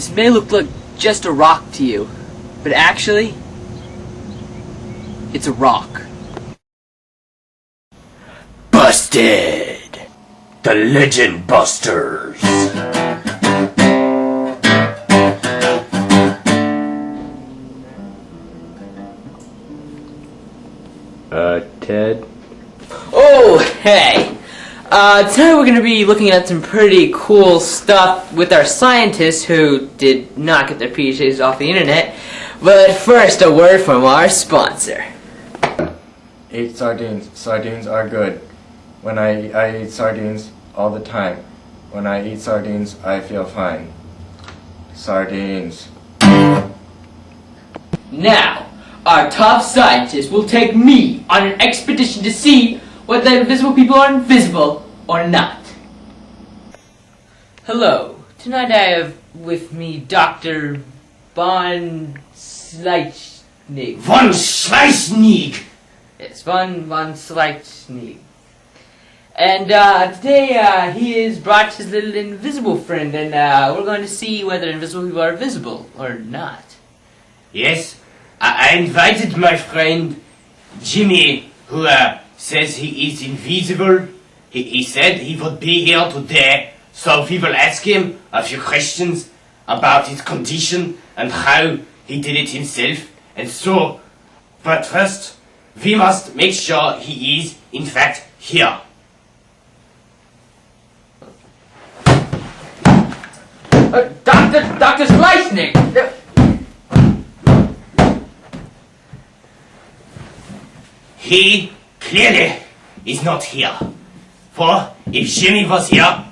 This may look like just a rock to you, but actually, it's a rock. Busted! The Legend Busters! Ted? Oh, hey! Tonight we're going to be looking at some pretty cool stuff with our scientists who did not get their PhDs off the internet. But first, a word from our sponsor. Eat sardines. Sardines are good. When I eat sardines all the time. When I eat sardines, I feel fine. Sardines. Now, our top scientist will take me on an expedition to see whether invisible people are invisible or not. Hello. Tonight I have with me Dr. Von Schleichnig. Von Schleichnig! Yes, Von Schleichnig. And today he has brought his little invisible friend, and we're going to see whether invisible people are visible or not. Yes, I invited my friend Jimmy, who says he is invisible. He said he would be here today, so we will ask him a few questions about his condition and how he did it himself. And so, but first, we must make sure he is, in fact, here. Dr. Schleichnig! He clearly is not here. For if Jimmy was here,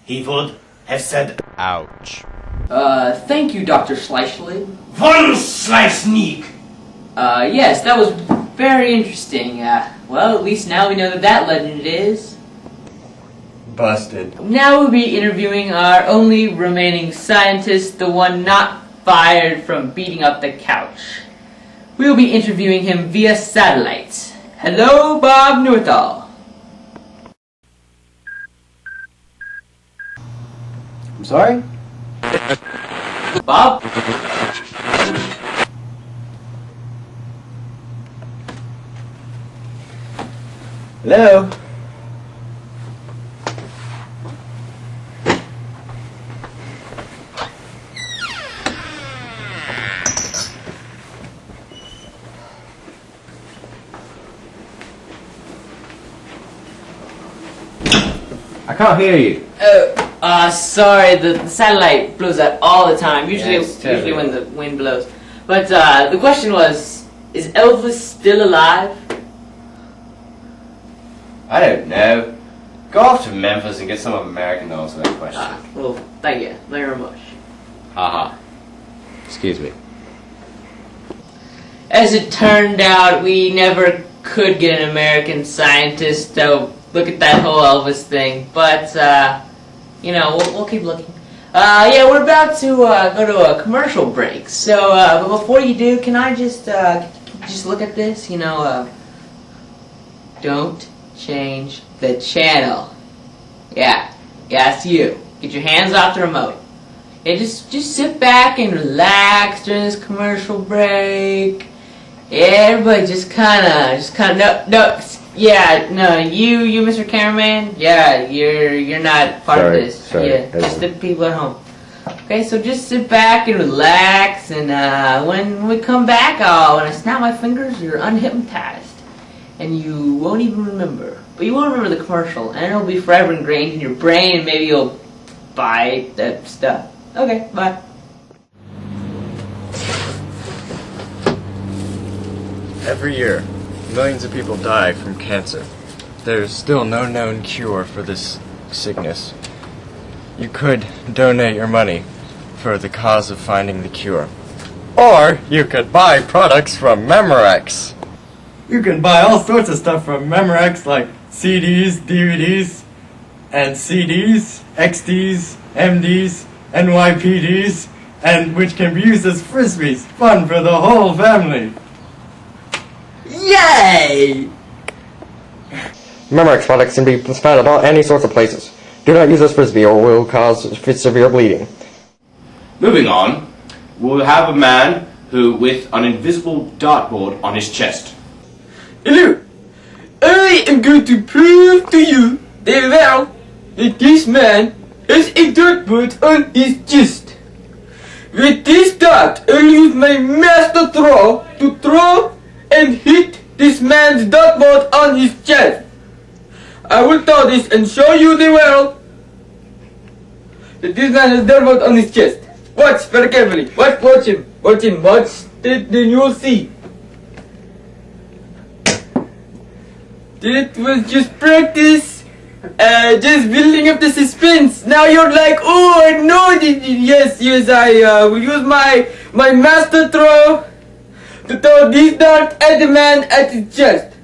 he would have said, Ouch. Thank you, Dr. Schleichnig. Von Schleichnig! Yes, that was very interesting. Well, at least now we know that legend is. Busted. Now we'll be interviewing our only remaining scientist, the one not fired from beating up the couch. We will be interviewing him via satellite. Hello, Bob Northall. I'm sorry? Bob? Hello? I can't hear you. Sorry, the satellite blows out all the time, usually when the wind blows. But the question was, is Elvis still alive? I don't know. Go off to Memphis and get some American to answer that question. Well, thank you very much. Haha. Excuse me. As it turned out, we never could get an American scientist to look at that whole Elvis thing, but, you know, we'll keep looking. Yeah, we're about to go to a commercial break, so, but before you do, can I just look at this? You know, don't change the channel. Yeah, it's you. Get your hands off the remote. Yeah, just sit back and relax during this commercial break. Yeah, everybody just kinda, you, Mr. Cameraman, yeah, you're not part of this. Sorry. Just the people at home. Okay, so just sit back and relax, and when we come back, when I snap my fingers, you're unhypnotized, and you won't even remember. But you won't remember the commercial, and it'll be forever ingrained in your brain, and maybe you'll buy that stuff. Okay, bye. Every year, millions of people die from cancer. There's still no known cure for this sickness. You could donate your money for the cause of finding the cure. Or you could buy products from Memorex. You can buy all sorts of stuff from Memorex, like CDs, DVDs, and CDs, XDs, MDs, NYPDs, and which can be used as frisbees. Fun for the whole family. Yay! Memorex products can be found at any sorts of places. Do not use this frisbee or will cause severe bleeding. Moving on, we'll have a man who with an invisible dartboard on his chest. Hello, I am going to prove to you that this man has a dartboard on his chest. With this dart, I'll use my master throw to throw and hit this man's dartboard on his chest. I will throw this and show you the world that this man has dartboard on his chest. Watch very carefully. Watch him. Then you will see. That was just practice. Just building up the suspense. Now you're like, oh, I know this. Yes, I will use my master throw to throw this dart at the man at his chest.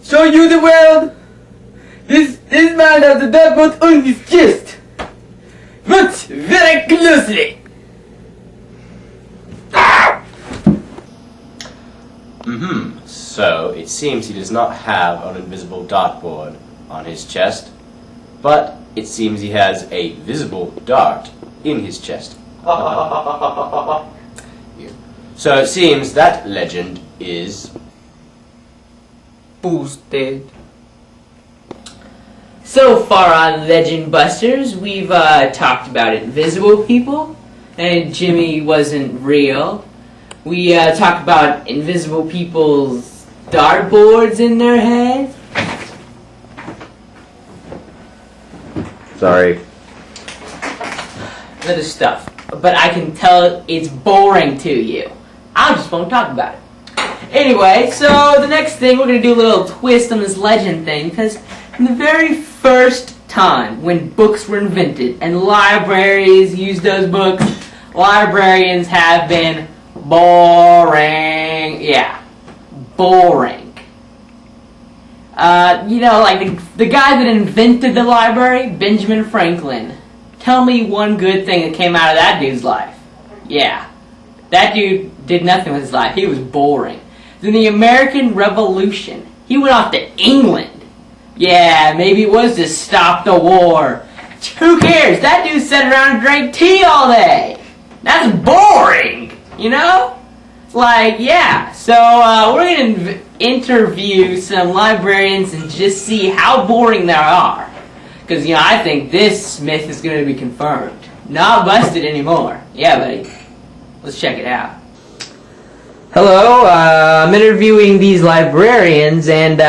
Show you the world. This man has the dartboard on his chest. Watch very closely. So, it seems he does not have an invisible dartboard on his chest, but it seems he has a visible dart in his chest. Yeah. So it seems that legend is Boosted. So far on Legend Busters, we've talked about invisible people, and Jimmy wasn't real. We talked about invisible people's dartboards in their heads. Sorry. Other stuff. But I can tell it's boring to you. I just won't talk about it. Anyway, so the next thing, we're going to do a little twist on this legend thing, because in the very first time when books were invented and libraries used those books, librarians have been boring. Yeah, boring. Like the guy that invented the library, Benjamin Franklin. Tell me one good thing that came out of that dude's life. Yeah, that dude did nothing with his life. He was boring. Then the American Revolution. He went off to England. Yeah, maybe it was to stop the war. Who cares? That dude sat around and drank tea all day. That's boring, you know? Like, yeah. So, we're going to interview some librarians and just see how boring they are. Because, I think this myth is going to be confirmed. Not busted anymore. Yeah, buddy. Let's check it out. Hello, I'm interviewing these librarians, and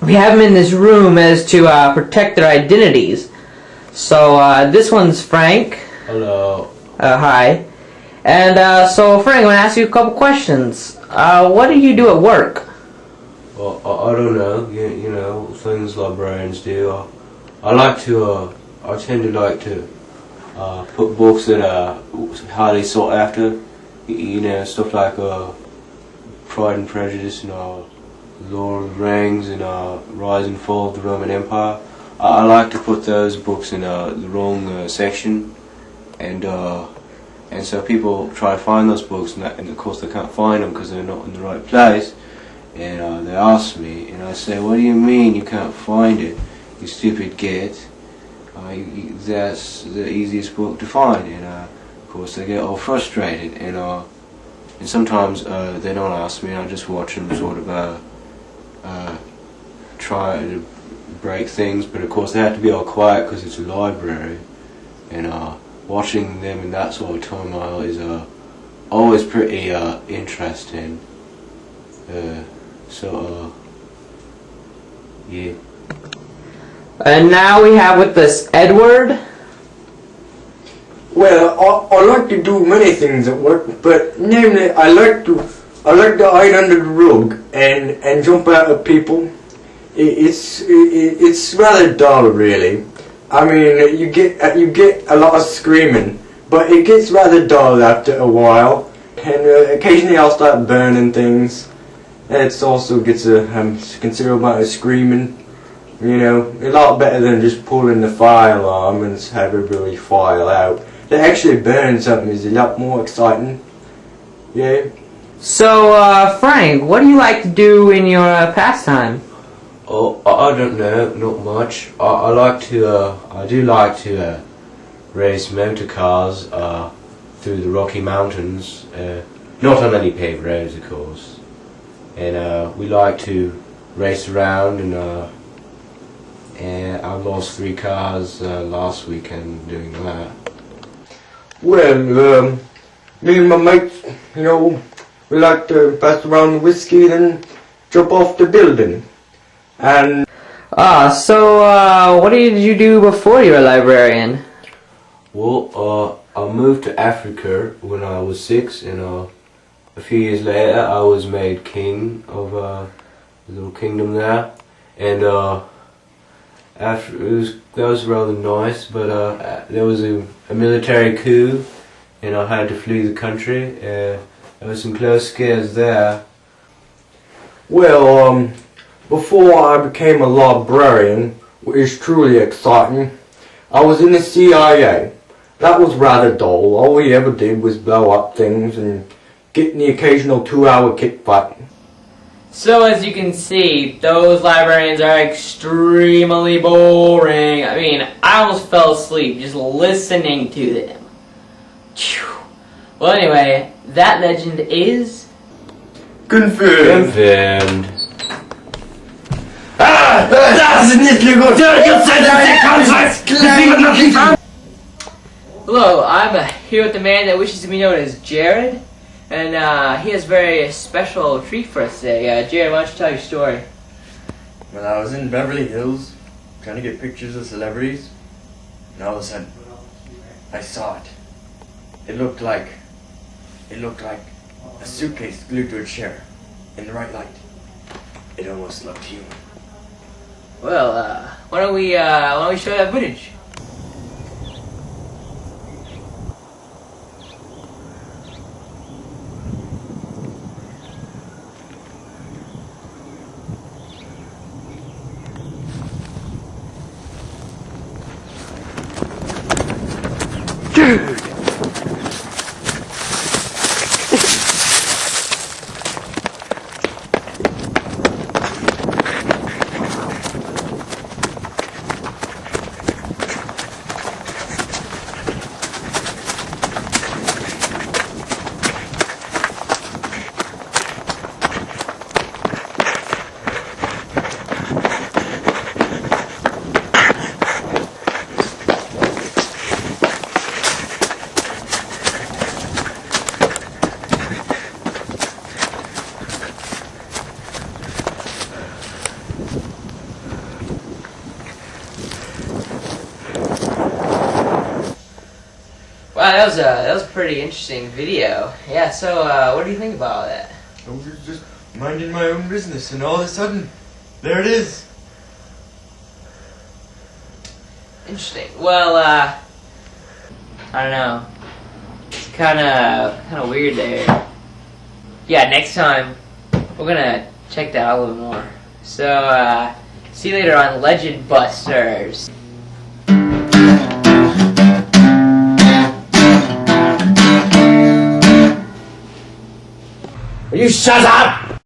we have them in this room as to protect their identities. So, this one's Frank. Hello. Hi. And, so Frank, I'm going to ask you a couple questions. What do you do at work? Well, I don't know, you know, things librarians do. I tend to like to put books that are highly sought after, you know, stuff like Pride and Prejudice and Lord of the Rings and Rise and Fall of the Roman Empire. I like to put those books in the wrong section, and so people try to find those books, and of course they can't find them because they're not in the right place, and they ask me, and I say, what do you mean you can't find it, you stupid git? That's the easiest book to find, and of course they get all frustrated, and sometimes they don't ask me, I just watch them sort of try to break things, but of course they have to be all quiet because it's a library, and watching them in that sort of turmoil is always pretty interesting. Yeah. And now we have with us Edward. Well, I like to do many things at work, but namely I like to hide under the rug and jump out at people. It's rather dull, really. I mean, you get a lot of screaming, but it gets rather dull after a while. And occasionally I'll start burning things. It also gets a considerable amount of screaming. You know, a lot better than just pulling the fire alarm and have everybody file out. To actually burn something is a lot more exciting. Yeah. So, Frank, what do you like to do in your pastime? Oh, I don't know, not much. I do like to race motor cars through the Rocky Mountains. Not on any paved roads, of course. And we like to race around, and I lost 3 cars last weekend doing that. Well, me and my mates, you know, we like to pass around the whiskey and jump off the building. And So what did you do before you were a librarian? Well, I moved to Africa when I was 6, and a few years later I was made king of a little kingdom there. And that was rather nice, but there was a military coup, and I had to flee the country. There was some close scares there. well, before I became a librarian, which is truly exciting, I was in the CIA. That was rather dull. All we ever did was blow up things and get in the occasional 2-hour kick fight. So as you can see, those librarians are extremely boring. I mean, I almost fell asleep just listening to them. Phew. Well, anyway, that legend is... Confirmed. Confirmed. Hello, I'm here with the man that wishes to be known as Jared, and he has a very special treat for us today. Jared, why don't you tell your story? When I was in Beverly Hills, trying to get pictures of celebrities, and all of a sudden, I saw it. It looked like a suitcase glued to a chair, in the right light. It almost looked human. Well, why don't we show that footage? Wow, that was a pretty interesting video. Yeah, so what do you think about all that? I was just minding my own business, and all of a sudden, there it is. Interesting. Well, I don't know. It's kind of weird there. Yeah, next time we're gonna check that out a little more. So, see you later on Mythbusters. You shut up!